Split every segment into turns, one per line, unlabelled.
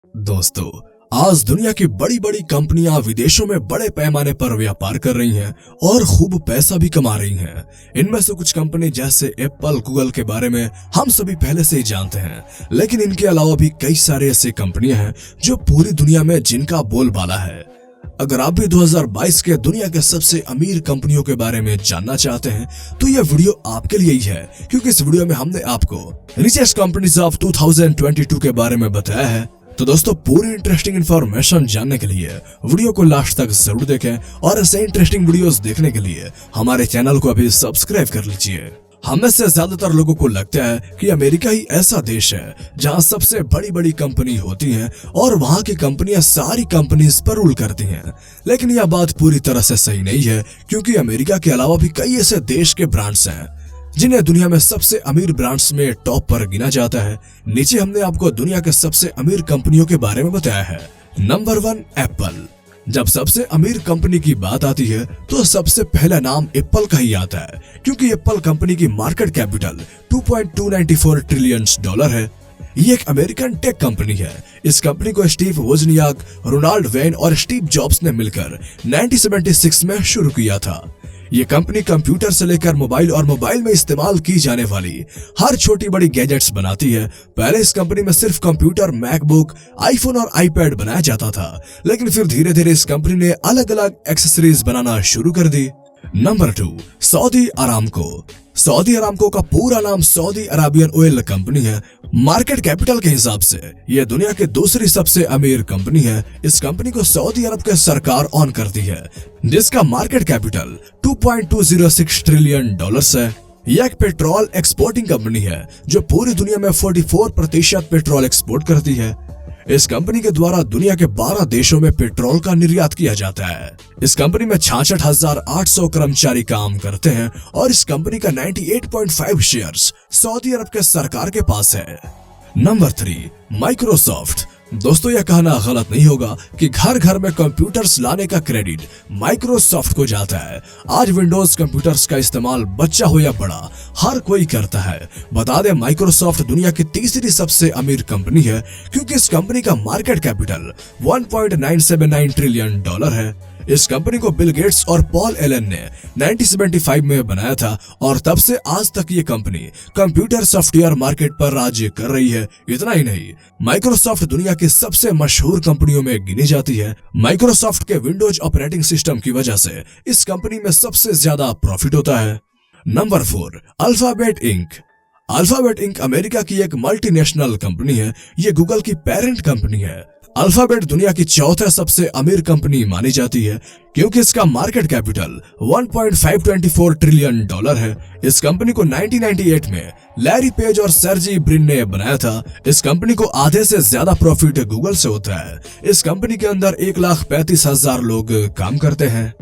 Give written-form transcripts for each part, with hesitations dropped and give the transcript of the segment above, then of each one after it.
दोस्तों, आज दुनिया की बड़ी बड़ी कंपनियां विदेशों में बड़े पैमाने पर व्यापार कर रही हैं और खूब पैसा भी कमा रही हैं। इनमें से कुछ कंपनी जैसे एप्पल, गूगल के बारे में हम सभी पहले से ही जानते हैं, लेकिन इनके अलावा भी कई सारे ऐसे कंपनियां हैं जो पूरी दुनिया में जिनका बोलबाला है। अगर आप भी 2022 के दुनिया के सबसे अमीर कंपनियों के बारे में जानना चाहते हैं तो यह वीडियो आपके लिए ही है, क्योंकि इस वीडियो में हमने आपको रिचेस्ट कंपनीज ऑफ 2022 के बारे में बताया है। तो दोस्तों, पूरी इंटरेस्टिंग इन्फॉर्मेशन जानने के लिए वीडियो को लास्ट तक जरूर देखें और ऐसे इंटरेस्टिंग वीडियोस देखने के लिए हमारे चैनल को अभी सब्सक्राइब कर लीजिए। हमें से ज्यादातर लोगों को लगता है कि अमेरिका ही ऐसा देश है जहां सबसे बड़ी बड़ी कंपनी होती हैं और वहां की कंपनियां सारी कंपनीज पर रूल करती हैं, लेकिन यह बात पूरी तरह से सही नहीं है, क्योंकि अमेरिका के अलावा भी कई ऐसे देश के ब्रांड्स हैं जिन्हें दुनिया में सबसे अमीर ब्रांड्स में टॉप पर गिना जाता है। नीचे हमने आपको दुनिया के सबसे अमीर कंपनियों के बारे में बताया है। Number 1, Apple. जब सबसे अमीर कंपनी की बात आती है तो सबसे पहला नाम एप्पल का ही आता है, क्योंकि एप्पल कंपनी की मार्केट कैपिटल $2.294 ट्रिलियन है। ये एक अमेरिकन टेक कंपनी है। इस कंपनी को स्टीव वोजनियाक, रोनाल्ड वेन और स्टीव जॉब्स ने मिलकर 1976 में शुरू किया था। ये कंपनी कंप्यूटर से लेकर मोबाइल और मोबाइल में इस्तेमाल की जाने वाली हर छोटी बड़ी गैजेट्स बनाती है। पहले इस कंपनी में सिर्फ कंप्यूटर, मैकबुक, आईफोन और आईपैड बनाया जाता था, लेकिन फिर धीरे धीरे इस कंपनी ने अलग अलग एक्सेसरीज बनाना शुरू कर दी। Number 2, Saudi Aramco. Saudi Aramco का पूरा नाम सऊदी अरेबियन ऑयल कंपनी है। मार्केट कैपिटल के हिसाब से यह दुनिया की दूसरी सबसे अमीर कंपनी है। इस कंपनी को सऊदी अरब की सरकार ऑन करती है, जिसका मार्केट कैपिटल $2.206 ट्रिलियन है। यह एक पेट्रोल एक्सपोर्टिंग कंपनी है जो पूरी दुनिया में 44% पेट्रोल एक्सपोर्ट करती है। इस कंपनी के द्वारा दुनिया के 12 देशों में पेट्रोल का निर्यात किया जाता है। इस कंपनी में 66,800 कर्मचारी काम करते हैं और इस कंपनी का 98.5 शेयर्स सऊदी अरब के सरकार के पास है। Number 3, Microsoft. दोस्तों, यह कहना गलत नहीं होगा कि घर घर में कंप्यूटर्स लाने का क्रेडिट माइक्रोसॉफ्ट को जाता है। आज विंडोज कंप्यूटर्स का इस्तेमाल बच्चा हो या बड़ा हर कोई करता है। बता दें, माइक्रोसॉफ्ट दुनिया की तीसरी सबसे अमीर कंपनी है, क्योंकि इस कंपनी का मार्केट कैपिटल $1.979 ट्रिलियन है। इस कंपनी को बिल गेट्स और पॉल एलन ने 1975 में बनाया था और तब से आज तक ये कंपनी कंप्यूटर सॉफ्टवेयर मार्केट पर राज्य कर रही है। इतना ही नहीं, माइक्रोसॉफ्ट दुनिया की सबसे मशहूर कंपनियों में गिनी जाती है। माइक्रोसॉफ्ट के विंडोज ऑपरेटिंग सिस्टम की वजह से इस कंपनी में सबसे ज्यादा प्रॉफिट होता है। Number 4, alphabet inc. Alphabet inc America की एक मल्टीनेशनल कंपनी है। ये गूगल की पेरेंट कंपनी है। अल्फाबेट दुनिया की चौथा सबसे अमीर कंपनी मानी जाती है, क्योंकि इसका मार्केट कैपिटल $1.524 ट्रिलियन है। इस कंपनी को 1998 में लैरी पेज और सर्जी ब्रिन ने बनाया था। इस कंपनी को आधे से ज्यादा प्रॉफिट गूगल से होता है। इस कंपनी के अंदर 1,35,000 लोग काम करते हैं।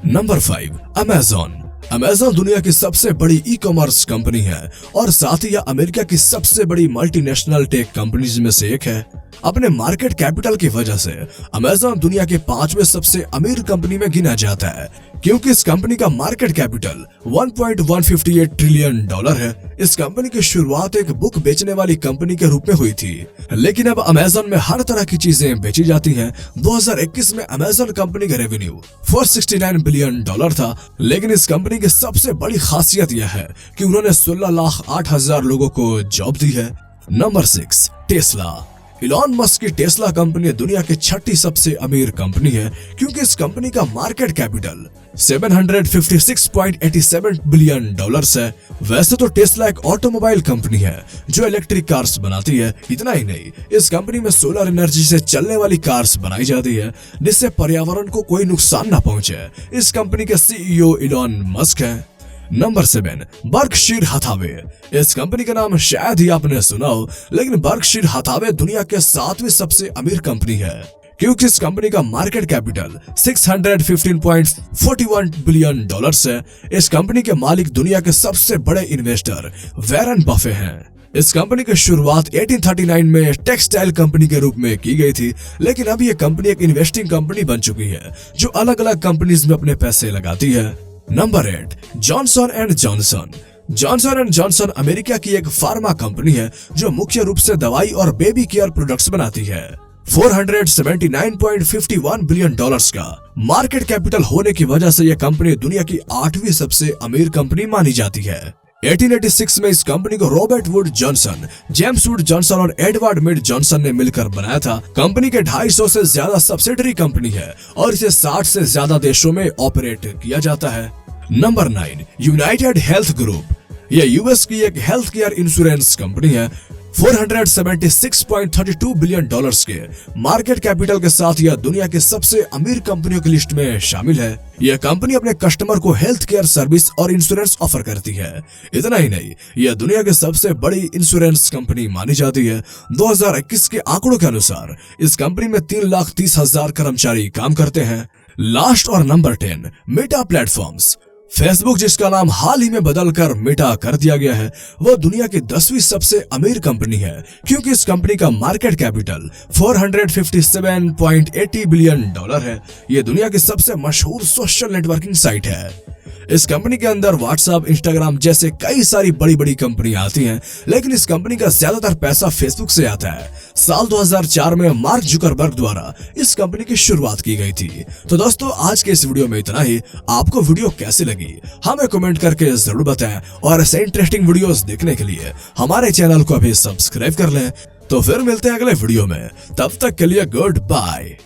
Number 5, Amazon. अमेज़न दुनिया की सबसे बड़ी ई कॉमर्स कंपनी है और साथ ही यह अमेरिका की सबसे बड़ी मल्टीनेशनल टेक कंपनीज में से एक है। अपने मार्केट कैपिटल की वजह से अमेज़न दुनिया के 5वें सबसे अमीर कंपनी में गिना जाता है, क्योंकि इस कंपनी का मार्केट कैपिटल $1.158 ट्रिलियन है। इस कंपनी की शुरुआत एक बुक बेचने वाली कंपनी के रूप में हुई थी, लेकिन अब अमेज़न में हर तरह की चीजें बेची जाती हैं। 2021 में अमेज़न कंपनी का रेवेन्यू $469 बिलियन था, लेकिन इस कंपनी की सबसे बड़ी खासियत यह है कि उन्होंने 16,08,000 लोगों को जॉब दी है। Number 6, Tesla. इलॉन मस्क की टेस्ला कंपनी दुनिया की 6ठी सबसे अमीर कंपनी है, क्योंकि इस कंपनी का मार्केट कैपिटल $756.87 बिलियन है। वैसे तो टेस्ला एक ऑटोमोबाइल कंपनी है जो इलेक्ट्रिक कार्स बनाती है। इतना ही नहीं, इस कंपनी में सोलर एनर्जी से चलने वाली कार्स बनाई जाती है, जिससे पर्यावरण को कोई नुकसान न पहुंचे। इस कंपनी के CEO इलॉन मस्क है। Number 7, Berkshire Hathaway. इस कंपनी का नाम शायद ही आपने सुना हो, लेकिन बर्कशायर हैथवे दुनिया के 7वीं सबसे अमीर कंपनी है, क्योंकि इस कंपनी का मार्केट कैपिटल $615.41 बिलियन है। इस कंपनी के मालिक दुनिया के सबसे बड़े इन्वेस्टर वॉरेन बफे हैं। इस कंपनी की शुरुआत 1839 में टेक्सटाइल कंपनी के रूप में की गई थी, लेकिन अब यह कंपनी एक इन्वेस्टिंग कंपनी बन चुकी है जो अलग अलग कंपनीज में अपने पैसे लगाती है। Number 8, Johnson and Johnson. Johnson and Johnson America की एक फार्मा कंपनी है जो मुख्य रूप से दवाई और बेबी केयर प्रोडक्ट्स बनाती है। $479.51 बिलियन का मार्केट कैपिटल होने की वजह से यह कंपनी दुनिया की 8वीं सबसे अमीर कंपनी मानी जाती है। 1886 में इस कंपनी को Robert would Johnson, James would Johnson और एडवर्ड मिड जॉनसन ने मिलकर बनाया था। कंपनी के 250 से ज्यादा सब्सिडरी कंपनी है और इसे 60 से ज्यादा देशों में ऑपरेट किया जाता है। Number 9, United health group. यह यूएस की एक हेल्थ केयर इंश्योरेंस कंपनी है। $476.32 बिलियन के मार्केट कैपिटल के साथ यह दुनिया की सबसे अमीर कंपनियों की लिस्ट में शामिल है। यह कंपनी अपने कस्टमर को हेल्थ केयर सर्विस और इंश्योरेंस ऑफर करती है। इतना ही नहीं, यह दुनिया की सबसे बड़ी इंश्योरेंस कंपनी मानी जाती है। 2021 के आंकड़ों के अनुसार इस कंपनी में 3,30,000 कर्मचारी काम करते हैं। लास्ट और नंबर 10, मेटा प्लेटफॉर्म्स। फेसबुक, जिसका नाम हाल ही में बदलकर मेटा कर दिया गया है, वह दुनिया की 10वीं सबसे अमीर कंपनी है, क्योंकि इस कंपनी का मार्केट कैपिटल $457.80 बिलियन है। यह दुनिया की सबसे मशहूर सोशल नेटवर्किंग साइट है। इस कंपनी के अंदर व्हाट्सएप, इंस्टाग्राम जैसे कई सारी बड़ी बड़ी कंपनियां आती हैं, लेकिन इस कंपनी का ज्यादातर पैसा फेसबुक से आता है। साल 2004 में मार्क जुकरबर्ग द्वारा इस कंपनी की शुरुआत की गई थी। तो दोस्तों, आज के इस वीडियो में इतना ही। आपको वीडियो कैसी लगी हमें कमेंट करके जरूर बताएं, और ऐसे इंटरेस्टिंग वीडियोस देखने के लिए हमारे चैनल को अभी सब्सक्राइब कर लें। तो फिर मिलते हैं अगले वीडियो में, तब तक के लिए गुड बाय।